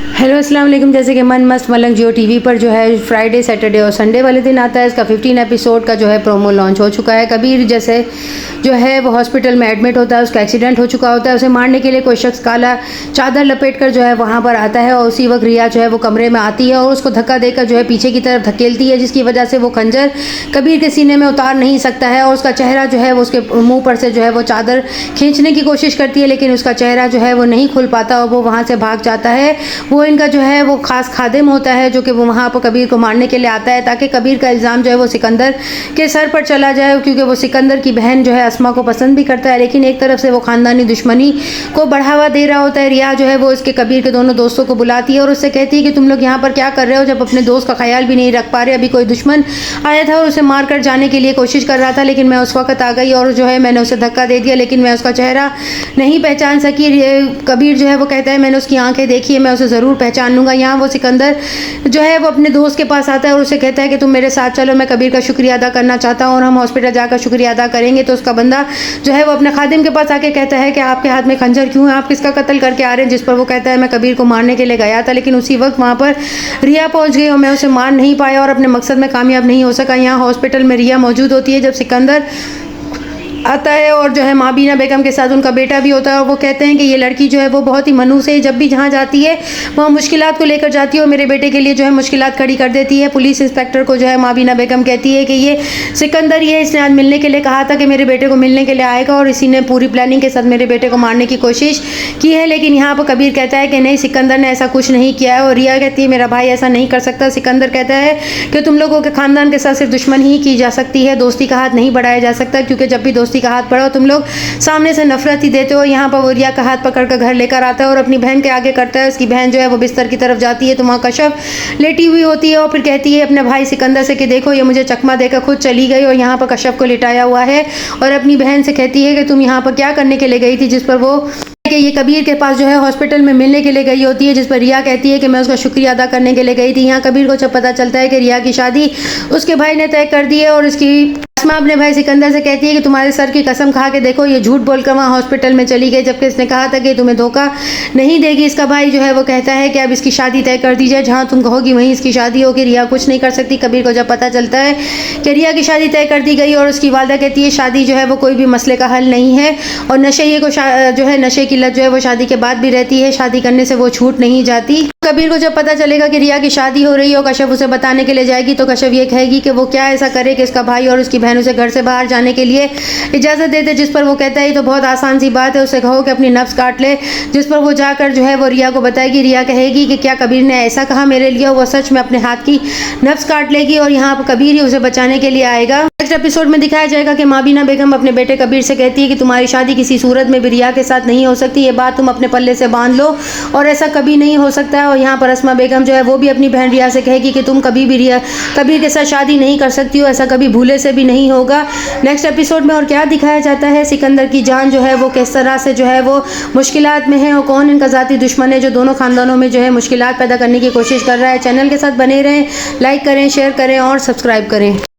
Hello अस्सलाम वालेकुम। जैसे कि मन मस्त मलंग जियो टीवी पर जो है फ्राइडे सैटरडे और संडे वाले दिन आता है। इसका 15 एपिसोड का जो है प्रोमो लॉन्च हो चुका है। कबीर जैसे जो है वो हॉस्पिटल में एडमिट होता है, उसका एक्सीडेंट हो चुका होता है। उसे मारने के लिए कोई शख्स काला चादर लपेट कर जो है वहाँ पर आता है और उसी वक्त रिया जो है वो कमरे में आती है और उसको धक्का देकर जो है पीछे की तरफ धकेलती है, जिसकी वजह से वो खंजर कबीर के सीने में उतार नहीं सकता है और उसका चेहरा जो है वो उसके मुँह पर से जो है वो चादर खींचने की कोशिश करती है, लेकिन उसका चेहरा जो है वो नहीं खुल पाता और वो वहाँ से भाग जाता है। वो इनका जो है वो खास खादिम होता है जो कि वो वहाँ पर कबीर को मारने के लिए आता है ताकि कबीर का इल्ज़ाम जो है वो सिकंदर के सर पर चला जाए, क्योंकि वो सिकंदर की बहन जो है अस्मा को पसंद भी करता है, लेकिन एक तरफ से वो ख़ानदानी दुश्मनी को बढ़ावा दे रहा होता है। रिया जो है वो इसके कबीर के दोनों दोस्तों को बुलाती है और उससे कहती है कि तुम लोग यहाँ पर क्या कर रहे हो, जब अपने दोस्त का ख्याल भी नहीं रख पा रहे। अभी कोई दुश्मन आया था और उसे मार कर जाने के लिए कोशिश कर रहा था, लेकिन मैं उस वक्त आ गई और जो है मैंने उसे धक्का दे दिया, लेकिन मैं उसका चेहरा नहीं पहचान सकी। कबीर जो है वो कहता है मैंने उसकी आंखें देखी है, मैं उसे ज़रूर पहचान लूँगा। यहाँ वो सिकंदर जो है वो अपने दोस्त के पास आता है और उसे कहता है कि तुम मेरे साथ चलो, मैं कबीर का शुक्रिया अदा करना चाहता हूँ और हम हॉस्पिटल जाकर शुक्रिया अदा करेंगे। तो उसका बंदा जो है वो अपने खादिम के पास आके कहता है कि आपके हाथ में खंजर क्यों है, आप किसका कत्ल करके आ रहे हैं। जिस पर वो कहता है मैं कबीर को मारने के लिए गया था, लेकिन उसी वक्त वहाँ पर रिया पहुँच गई और मैं उसे मार नहीं पाया और अपने मकसद में कामयाब नहीं हो सका। यहाँ हॉस्पिटल में रिया मौजूद होती है जब सिकंदर आता है और जो है माबीना बेगम के साथ उनका बेटा भी होता है और वो कहते हैं कि ये लड़की जो है वो बहुत ही मनूस है, जब भी जहाँ जाती है वहाँ मुश्किलात को लेकर जाती है और मेरे बेटे के लिए जो है मुश्किलात खड़ी कर देती है। पुलिस इंस्पेक्टर को जो है माबीना बेगम कहती है कि ये सिकंदर ये इसने आज मिलने के लिए कहा था कि मेरे बेटे को मिलने के लिए आएगा और इसी ने पूरी प्लानिंग के साथ मेरे बेटे को मारने की कोशिश की है। लेकिन यहाँ पर कबीर कहता है कि नहीं, सिकंदर ने ऐसा कुछ नहीं किया है और रिया कहती है मेरा भाई ऐसा नहीं कर सकता। सिकंदर कहता है कि तुम लोगों के खानदान के साथ सिर्फ दुश्मनी ही की जा सकती है, दोस्ती का हाथ नहीं बढ़ाया जा सकता, क्योंकि जब भी दोस्ती का हाथ बढ़ाओ तुम लोग सामने से नफरत ही देते हो। यहाँ पर वो रिया का हाथ पकड़ कर घर लेकर आता है और अपनी बहन के आगे करता है। उसकी बहन जो है वो बिस्तर की तरफ जाती है तो वहाँ कश्यप लेटी हुई होती है और फिर कहती है अपने भाई सिकंदर से कि देखो ये मुझे चकमा देकर खुद चली गई और यहाँ पर कश्यप को लिटाया हुआ है और अपनी बहन से कहती है कि तुम यहाँ पर क्या करने के लिए गई थी, जिस पर वो कि ये कबीर के पास जो है हॉस्पिटल में मिलने के लिए गई होती है, जिस पर रिया कहती है कि मैं उसका शुक्रिया अदा करने के लिए गई थी। यहाँ कबीर को जब पता चलता है कि रिया की शादी उसके भाई ने तय कर दी है और उसकी अस्मा अपने भाई सिकंदर से कहती है कि तुम्हारे सर की कसम खा के देखो ये झूठ बोलकर वहाँ हॉस्पिटल में चली गई, जबकि इसने कहा था कि तुम्हें धोखा नहीं देगी। इसका भाई जो है वो कहता है कि अब इसकी शादी तय कर दी जाए, जहाँ तुम कहोगी वहीं इसकी शादी होगी। रिया कुछ नहीं कर सकती। कबीर को जब पता चलता है कि रिया की शादी तय कर दी गई और उसकी वालदा कहती है शादी जो है वो कोई भी मसले का हल नहीं है और नशे को जो है नशे की लत जो है वो शादी के बाद भी रहती है, शादी करने से वो छूट नहीं जाती। कबीर को जब पता चलेगा कि रिया की शादी हो रही है और कश्यप उसे बताने के लिए जाएगी तो कश्यप ये कहेगी कि वो क्या ऐसा करे कि इसका भाई और उसकी बहन उसे घर से बाहर जाने के लिए इजाज़त दे दे, जिस पर वो कहता है ये तो बहुत आसान सी बात है, उसे कहो कि अपनी नफ्स काट ले। जिस पर वो जाकर जो है वो रिया को बताएगी। रिया कहेगी कि क्या कबीर ने ऐसा कहा मेरे लिए, वो सच में अपने हाथ की नफ्स काट लेगी और यहाँ पर कबीर ही उसे बचाने के लिए आएगा। नेक्स्ट एपिसोड में दिखाया जाएगा कि माबीना बेगम अपने बेटे कबीर से कहती है कि तुम्हारी शादी किसी सूरत में भी रिया के साथ नहीं हो सकती, ये बात तुम अपने पल्ले से बांध लो और ऐसा कभी नहीं हो सकता है। और यहाँ पर अस्मा बेगम जो है वो भी अपनी बहन रिया से कहेगी कि तुम कभी भी रिया कबीर के साथ शादी नहीं कर सकती हो, ऐसा कभी भूले से भी नहीं होगा। नेक्स्ट एपिसोड में और क्या दिखाया जाता है, सिकंदर की जान जो है वो किस तरह से जो है वो मुश्किलात में है और कौन इनका ज़ाती दुश्मन है जो दोनों खानदानों में जो है मुश्किलात पैदा करने की कोशिश कर रहा है। चैनल के साथ बने रहें, लाइक करें, शेयर करें और सब्सक्राइब करें।